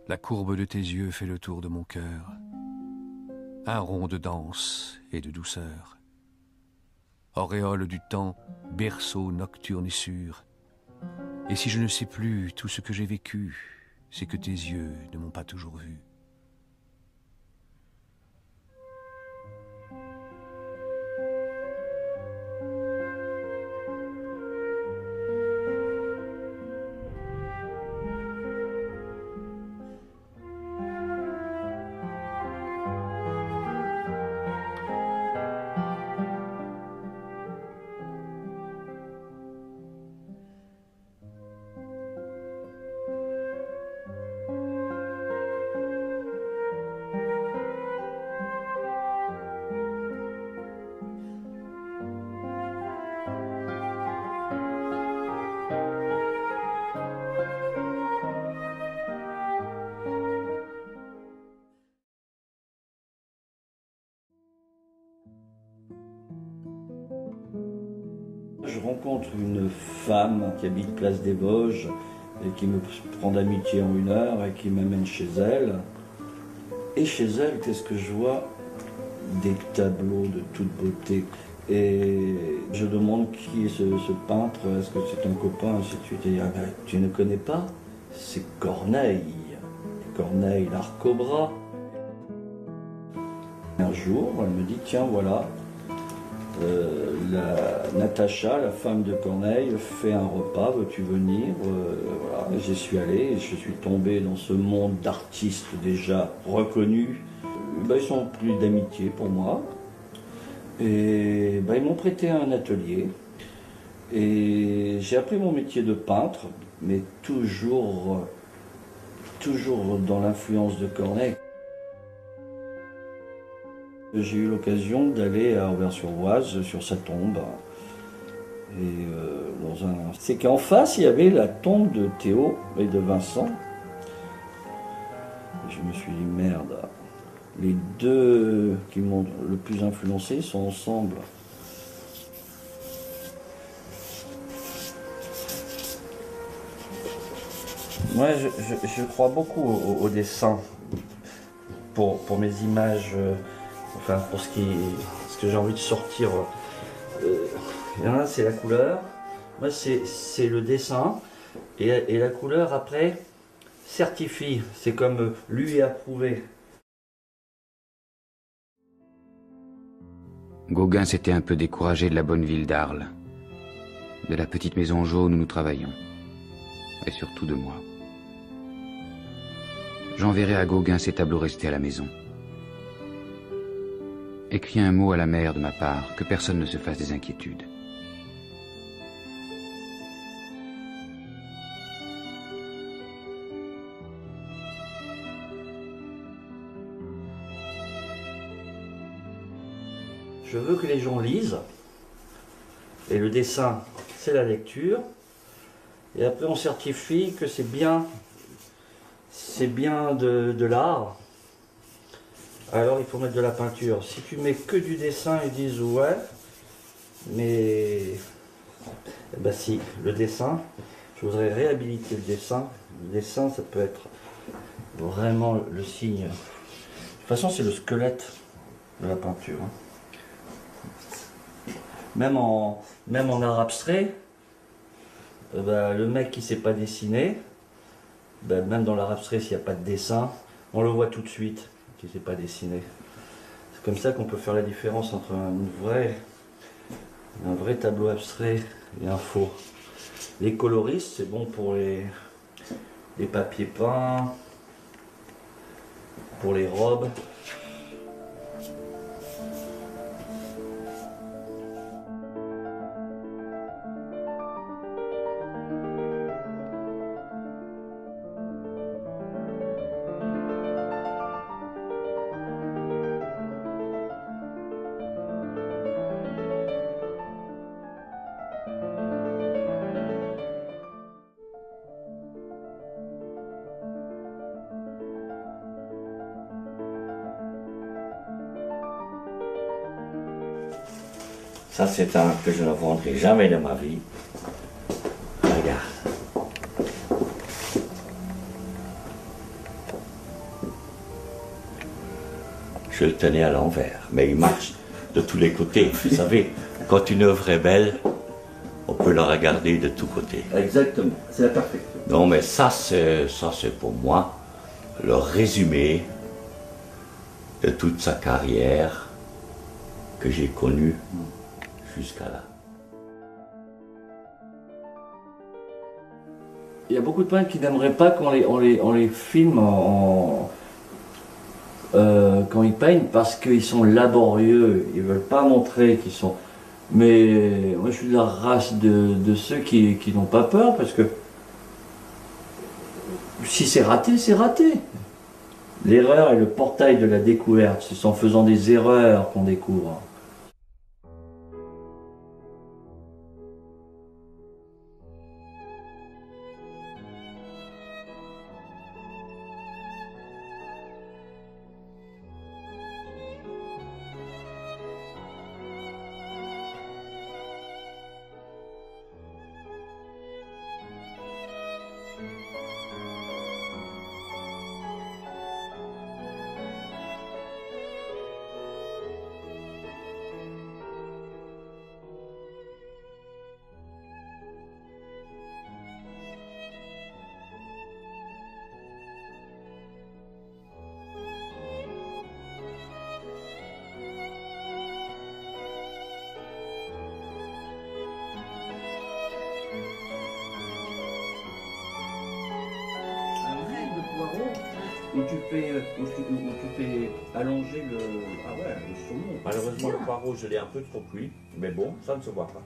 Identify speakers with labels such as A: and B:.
A: La courbe de tes yeux fait le tour de mon cœur. Un rond de danse et de douceur. Auréole du temps, berceau nocturne et sûr. Et si je ne sais plus tout ce que j'ai vécu, c'est que tes yeux ne m'ont pas toujours vu.
B: Je rencontre une femme qui habite Place des Vosges et qui me prend d'amitié en 1 heure et qui m'amène chez elle. Et chez elle, qu'est-ce que je vois? Des tableaux de toute beauté. Et je demande qui est ce peintre, est-ce que c'est un copain, ainsi de suite. Et ah ben, tu ne connais pas? C'est Corneille. Corneille, l'Arcobra. Un jour, elle me dit, tiens voilà, Natacha, la femme de Corneille, fait un repas, veux-tu venir? Voilà. J'y suis allé et je suis tombé dans ce monde d'artistes déjà reconnus. Ben, ils sont plus d'amitié pour moi. Et ben, ils m'ont prêté un atelier. Et j'ai appris mon métier de peintre, mais toujours dans l'influence de Corneille. J'ai eu l'occasion d'aller à Auvers-sur-Oise, sur sa tombe. Et c'est qu'en face, il y avait la tombe de Théo et de Vincent. Et je me suis dit, merde, les deux qui m'ont le plus influencé sont ensemble. Moi, je crois beaucoup au dessin pour mes images. Enfin, pour ce que j'ai envie de sortir, il y en a, c'est la couleur. Moi, c'est le dessin. Et la couleur, après, certifie. C'est comme lu et approuvé.
C: Gauguin s'était un peu découragé de la bonne ville d'Arles, de la petite maison jaune où nous travaillions, et surtout de moi. J'enverrai à Gauguin ses tableaux restés à la maison. Écris un mot à la mère de ma part, que personne ne se fasse des inquiétudes.
B: Je veux que les gens lisent, et le dessin, c'est la lecture, et après on certifie que c'est bien de l'art. Alors il faut mettre de la peinture. Si tu mets que du dessin, ils disent ouais, mais eh ben si, le dessin, je voudrais réhabiliter le dessin. Le dessin, ça peut être vraiment le signe. De toute façon, c'est le squelette de la peinture. Même en art abstrait, ben, le mec qui ne sait pas dessiner, ben, même dans l'art abstrait, s'il n'y a pas de dessin, on le voit tout de suite. Qui ne sait pas dessiner. C'est comme ça qu'on peut faire la différence entre un vrai tableau abstrait et un faux. Les coloristes, c'est bon pour les papiers peints, pour les robes. Ça, c'est un que je ne vendrai jamais de ma vie. Regarde. je le tenais à l'envers. Mais il marche de tous les côtés. Vous savez, quand une œuvre est belle, on peut la regarder de tous côtés.
D: Exactement, c'est la perfection.
B: Non, mais ça c'est pour moi le résumé de toute sa carrière que j'ai connue jusqu'à là.
D: Il y a beaucoup de peintres qui n'aimeraient pas qu'on les filme quand ils peignent parce qu'ils sont laborieux, ils ne veulent pas montrer qu'ils sont... Mais moi je suis de la race de ceux qui n'ont pas peur parce que si c'est raté, c'est raté. L'erreur est le portail de la découverte, c'est en faisant des erreurs qu'on découvre. Où tu fais allonger le saumon.
B: Malheureusement, le poireau, je l'ai un peu trop cuit, mais bon, ça ne se voit pas.